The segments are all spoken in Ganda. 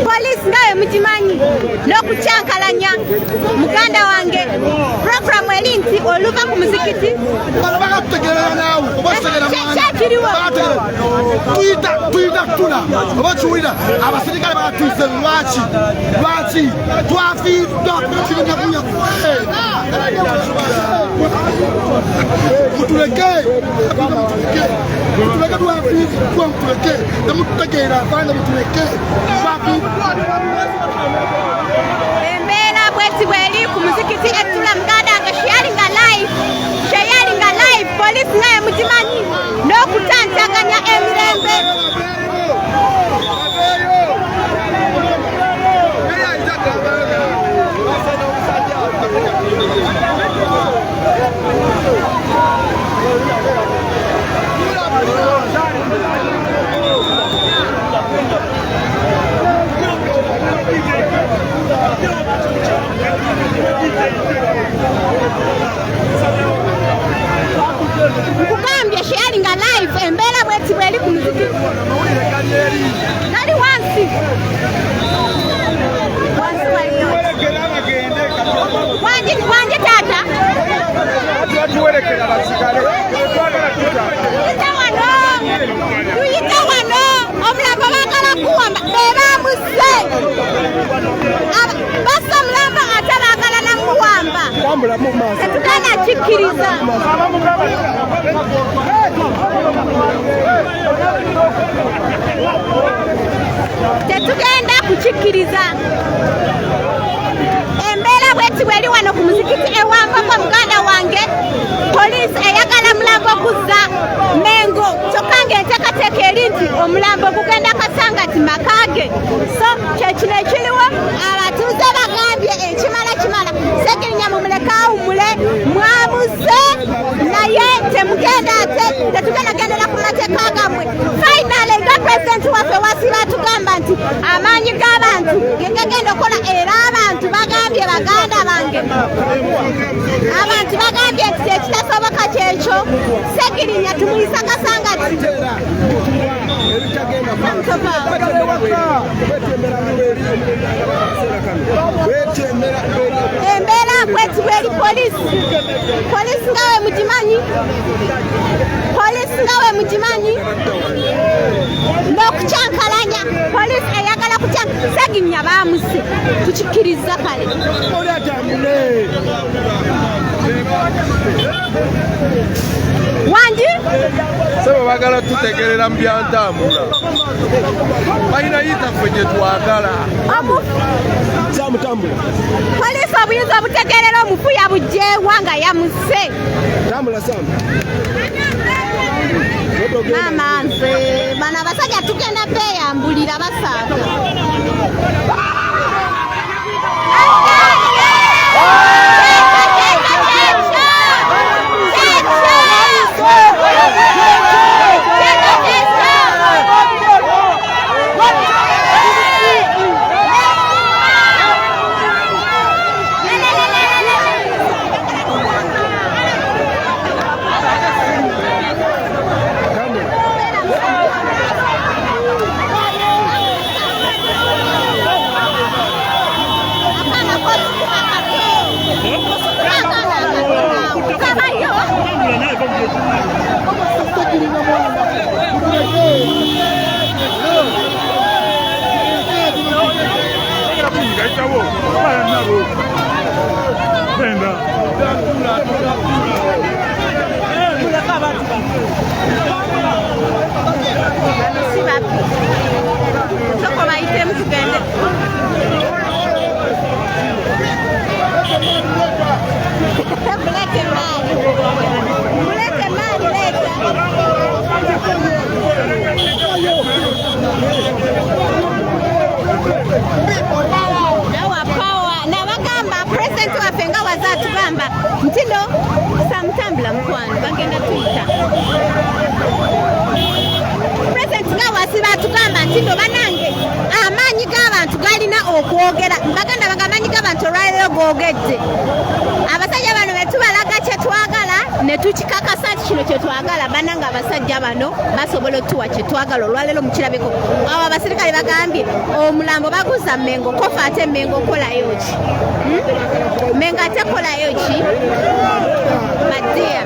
Police ngawe mukimanyi n'okukyankalanya muganda wange program erinti oluva ku muzikiti kyakiriwo tuyita tula oba kiwulira abasirikale batwise lwaki twafiidwa kirinyakunyaku mutuleke twafiidwa mutuleke temututegeera abanga mutuleke embeera bweti bweri ku muzikiti etula muganda wange sharinga live police naye mukimanyi n'okutantaganya emirembe nkugambye sharinga live embeera bweti bweri ku muzikiti nali wansi wanje tata tuyita wano omulamba bagala kuwamba bebamuse basa mulamba ate bagala namuwamba tetugenda kikkiriza tetugenda kukikkiriza embeera bweti bweri wano ku muzikiti ewambako muganda wange poliisi eyagala mulambo kuzza mengo kyokka ng'enteekateeka eri nti omulambo gugenda kasangati makage so kyekino ekiriwo abatuuze bagambye ekimala segirinya mumuleka awumule mwamuze naye temugenda ate tetugenda gendera ku mateeka gammwe finally nga pulezidenti waffe wasiba atugamba nti amaanyi g'abantu gegagenda okukola era abantu bagambye baganda bange abantu bagambye nti ekitasoboka kyekyo segirinya tumuyisa kasangati embeera bweti bweri polisi ngawe mugimanyi n'okukyankalanya polisi eyagala segirinya bamuse tukikkiriza kale wanji sebo bagala tutegerera mu byantambula balina yitaffe gye twagala kyamutambula polisi obuyinza obutegerera omufu yabugyewa nga yamuse tambula samba maama nze bano abasajja tugenda beeyambulira basaaga Ntino samtambula mkwano bagenda tuyita President nga wasiba tugamba ntino banange amaanyi g'abantu galina okwogera baganda bagamanyi g'abantu olwaliro googedde abasajja bano betubalaga kye twagala ne ne tukikakasa nti kino kye twagala bannanga abasajja bano basobola otuwa kye twagala olwaleero mukirabeko awo abasirikale bagambye omulambo baguza Mengo kofa ate Mengo okolayo ki Mengo ate kolayo ki Madia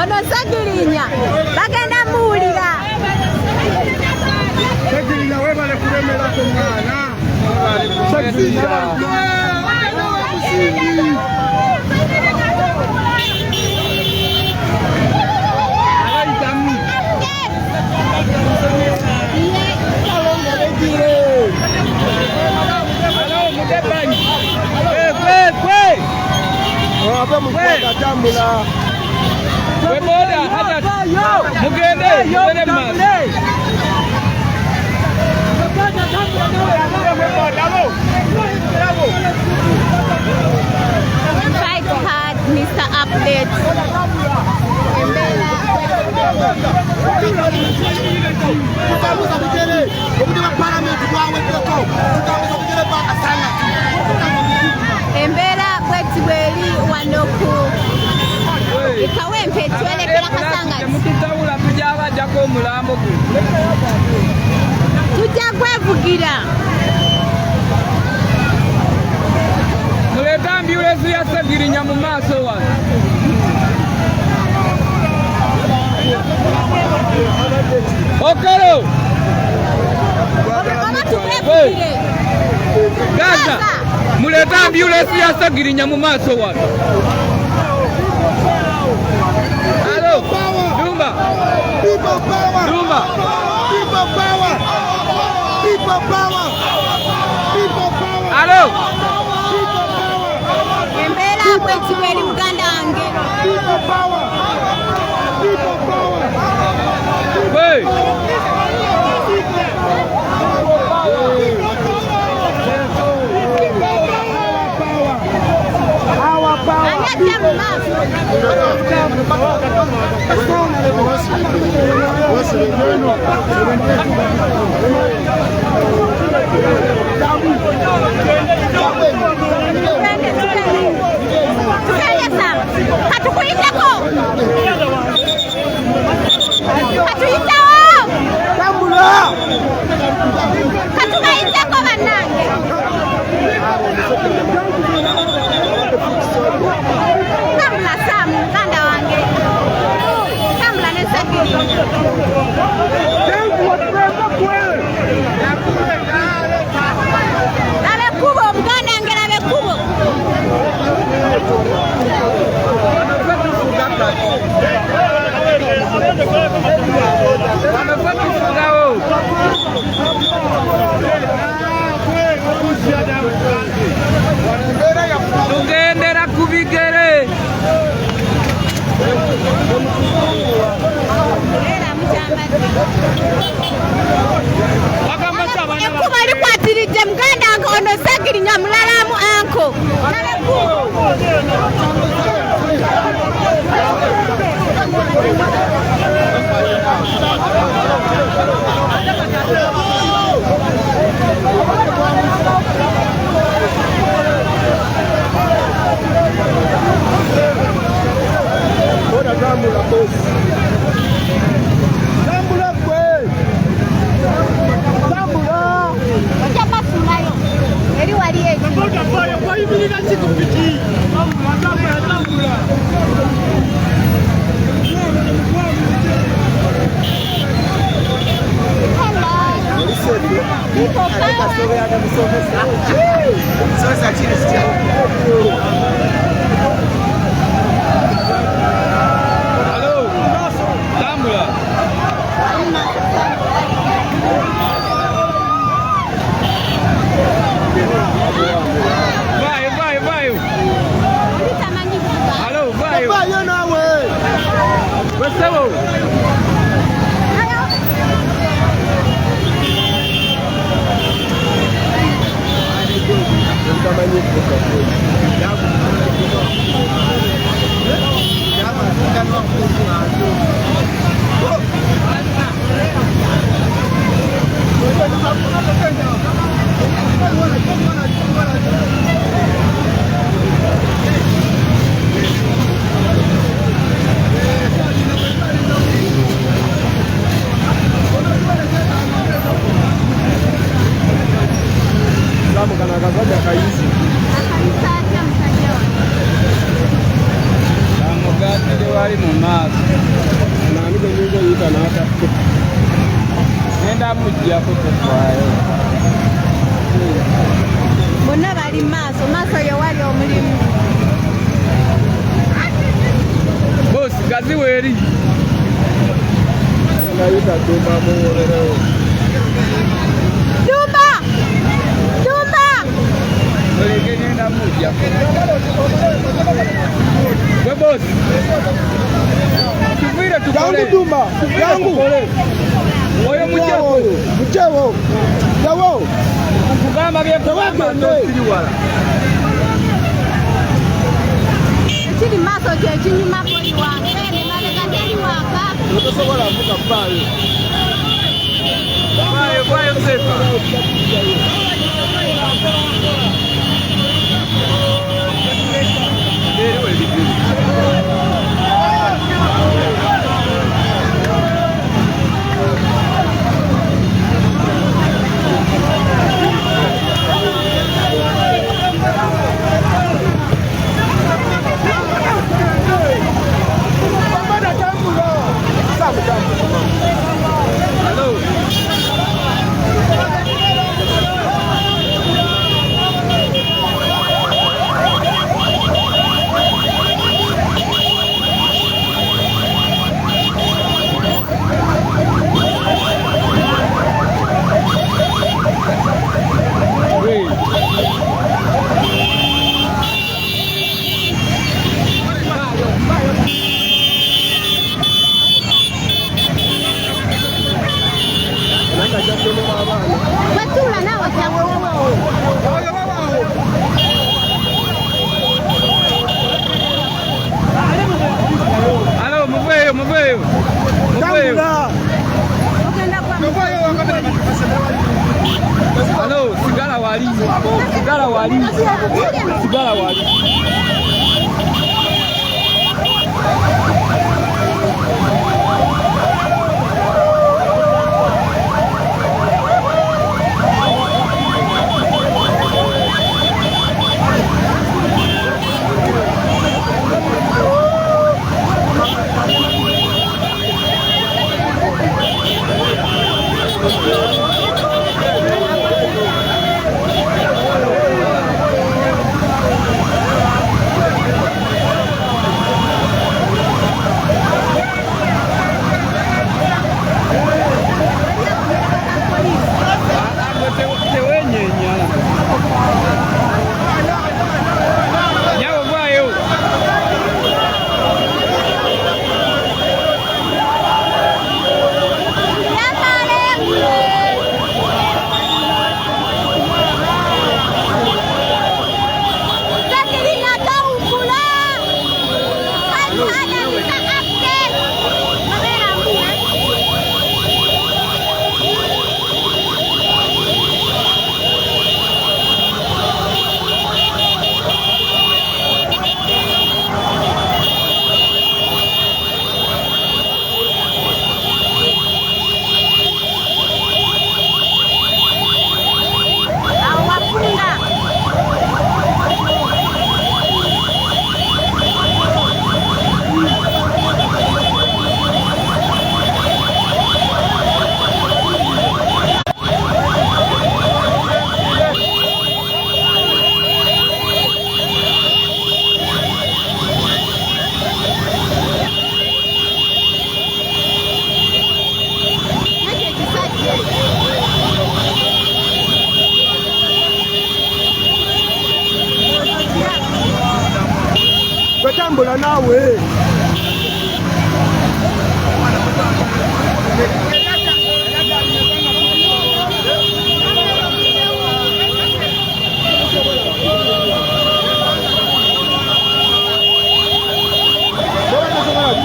ono sagirinya bagenda muwulira sagirinya webale kulemera ku mwana sagirinya Fight hard, Mr. Update. Embera bweti bweri wanoku ikawempe twelekera kasanga mututawula tujabajako omulambo tujja kwevugira muleta ambulance ya Sagirinya mu maaso wano okolo Gaza muleta ambulance ya Sagirinya mu maaso wano Hello Dumba people power Dumba people power people power people power Hello people power Embera bweti bweri muganda wange people power hey tugendera kubigere ekuba likwatiridde muganda kirinya mulalamu anko. Bora tambula bosi. Tambula kwe. Tambula. Acha pasulayo. Eri wali eji. Bora fire kwa hivi ni kazi kupiti. Tambula. Vai. Alô, vai. Vai nawe. Wabadewo. Wali mu maaso nani kwenye yita nata nenda mujja kutofaayo bonna bali maaso ye wali omulimu bosi gazi weri nayita tuma muwolero Dumba oleke nenda mujja we bosi tuvire tukole yangu Dumba yangu oyo muchewo yawo kugamba byekugamba nosiri wala ekiri maaso kyekinyumako iwange nemabega teri waka otosobola mbuga bbaayo vayo sefa wetula nawe alo muveyo alo sigala wali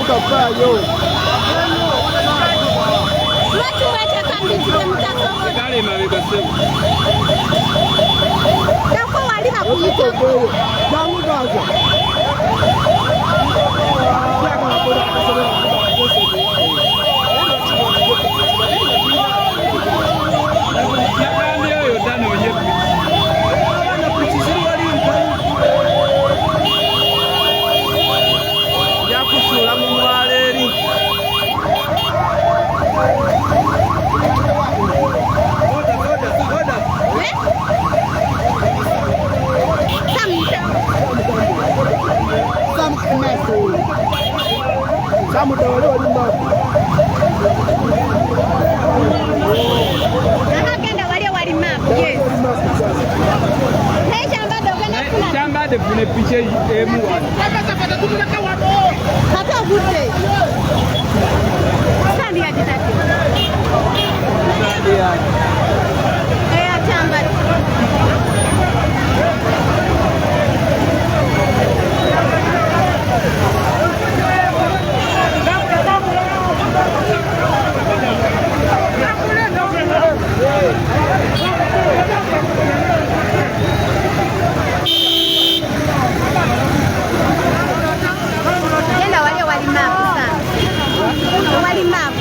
mukafaayo. Lwaki weetekambitire mutaka? Kale mabega ssebo. Dako wali bakuyitako. Jangu gaaza. Nagambye oyo danoonye piki ziri wali njakusuula mu mwala eri. Samudawale wali mbaku. Nakagenda wali maapu, yes. Naye kyambadde ogenda kufuna. Kyambadde funa epiki emu wano. Kati ogudde. Sandi yagitadde. Sandi yagi. Akyambadde. Genda wali maapu sana. Wali maapu.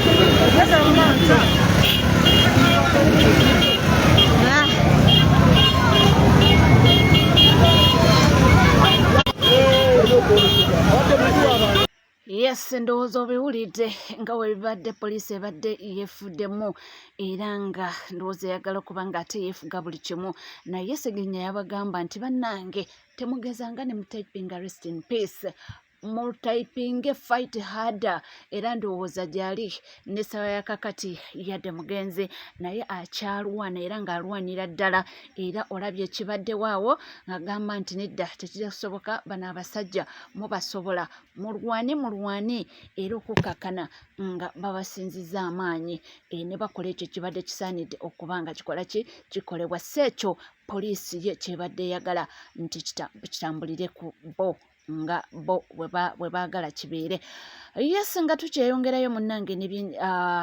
Yes, ndowooza obiwulidde nga bwe bibadde poliisi ebadde yeefuddemu era nga ndowooza eyagala okuba nga ate yeefuga buli kimu, naye Ssewanyana yabagamba nti bannange temugezanga ne mutayipinga rest in peace, mutayipinge fight harder, era ndowooza gyali n'essawa ya kakati yadde mugenzi naye akyalwana era ng'alwanira ddala, era olabye ekibaddewo awo ng'agamba nti nedda tekisoboka, bano abasajja mubasobola, mulwane era okukakana nga babasinziza amaanyi ne bakola ekyo kibadde kisaanidde okuba nga kikolebwa. Si ekyo poliisi ye kyebadde eyagala nti kitambulire ku bo nga bo bwe baagala kibeere. Yes, nga tukyeyongerayo munnange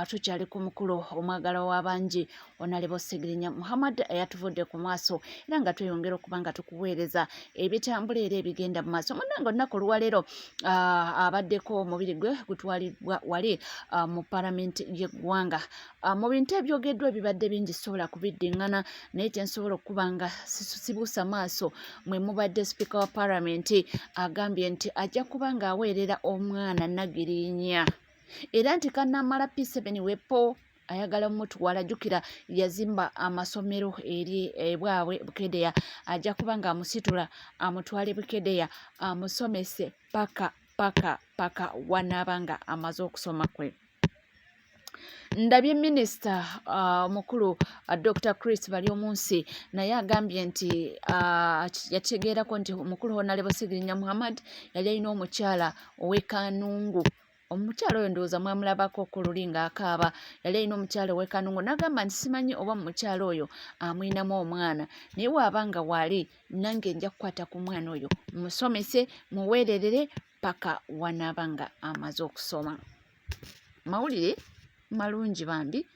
tukyali ku mukulu omwagala w'abangi Honorable Ssewanyana Muhammad yatuvudde ku maaso era nga tweyongera okuba nga tukuweereza ebitambula era ebigenda mu maaso. Munnange olunaku olwaleero abaddeko omubiri gwe gutwalibwa wali mu palamenti y'eggwanga. Mu bintu ebyogeddwa ebibadde bingi sobola kubiddiŋŋana naye kyensobola okuba nga sibuusa maaso mwe mubadde sipiika wa palamenti agambye nti ajja kuba ng'aweerera omwana Nagirinya era nti kannamala P7 wepo ayagala mutuwala. Jjukira yazimba amasomero eri ebwabwe Bukedeya, ajja kuba ng'amusitula amutwale Bukedeya amusomese paka wanaabanga amaze okusoma kwe. Ndabye minisita mukulu Dr. Chris Balyomunsi naye agambye nti yategeerako nti omukulu Honorable Ssewanyana Muhammad yali alina omukyala ow'ekanungu. Omukyala oyo ndowooza mwamulabako ku luli ng'akaaba, yali alina omukyala ow'ekanungu n'agamba nti simanyi oba mukyala oyo amwinamu omwana naye waaba nga waali nange nja kukwata ku mwana oyo musomese muweererere paka wanaaba nga amaze okusoma. Mawulire malungi bambi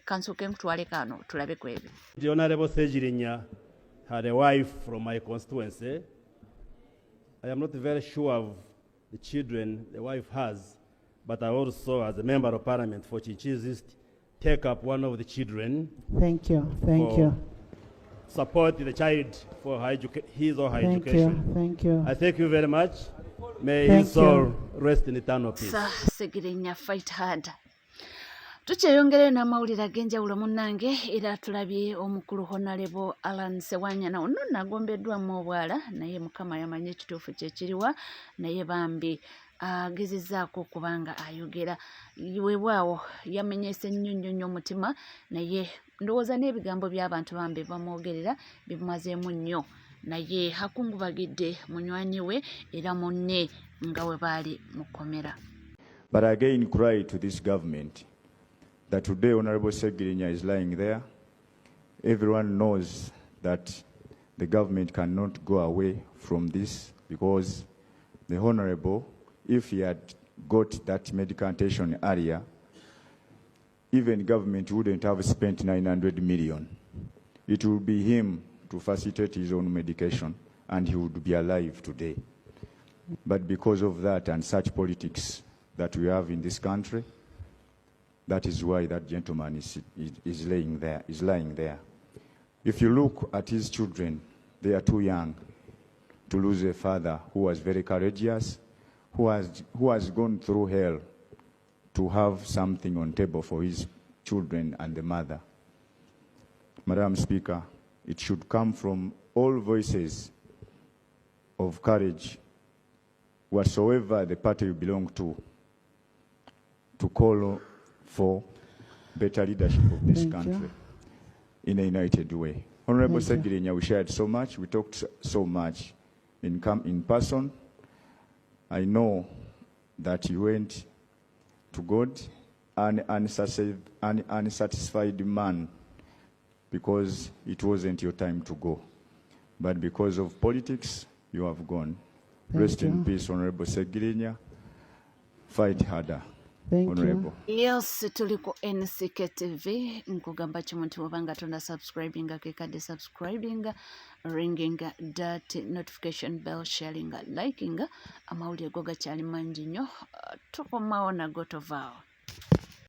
kansooke nkutwale kano tulabe ku ebyo. The Honorable Ssewanyana had a wife from my constituency. I am not very sure of the children the wife has, but I also, as a member of parliament for Chinchills East, take up one of the children. Thank you. Support the child for his or her education. Thank you. I thank you very much. May his soul rest in eternal peace. Ssewanyana fight hard. Tukyeyongerayo n'amawulire ag'enjawulo munnange era tulabye omukulu Honorable Ssewanyana ono nagombeddwamu obwala naye Mukama yamanyi ekituufu kyekiriwa naye bambi agezezzaako okubanga ayogera weewaawo yamenyese nnyo omutima naye ndowooza n'ebigambo by'abantu bambi bamwogerera bimumazeemu nnyo naye hakungubagidde munywanyi we era munne nga we baali mukomera. But again cry to this government that today Honorable Ssewanyana is lying there. Everyone knows that the government cannot go away from this because the Honorable if he had got that medical attention earlier, even government wouldn't have spent 900 million. It would be him to facilitate his own medication, and he would be alive today. But because of that and such politics that we have in this country, that is why that gentleman is lying there. If you look at his children, they are too young to lose a father who was very courageous, who has gone through hell to have something on table for his children and the mother. Madam Speaker, it should come from all voices of courage, whatsoever the party you belong to call for better leadership of this country in a united way. Honorable Ssewanyana, we shared so much, we talked so much in person. I know that you went to God an unsatisfied man because it wasn't your time to go. But because of politics, you have gone. Rest in peace, Honorable Ssewanyana. Fight harder. Honorable. Yes, tuli ku NCK TV nkugamba kimu nti wabanga tona subscribinga kekadde subscribinga, ringinga that notification bell, sharinga, likinga, amawulire go gakyali mangi nnyo, tukomawo nago tovaawo.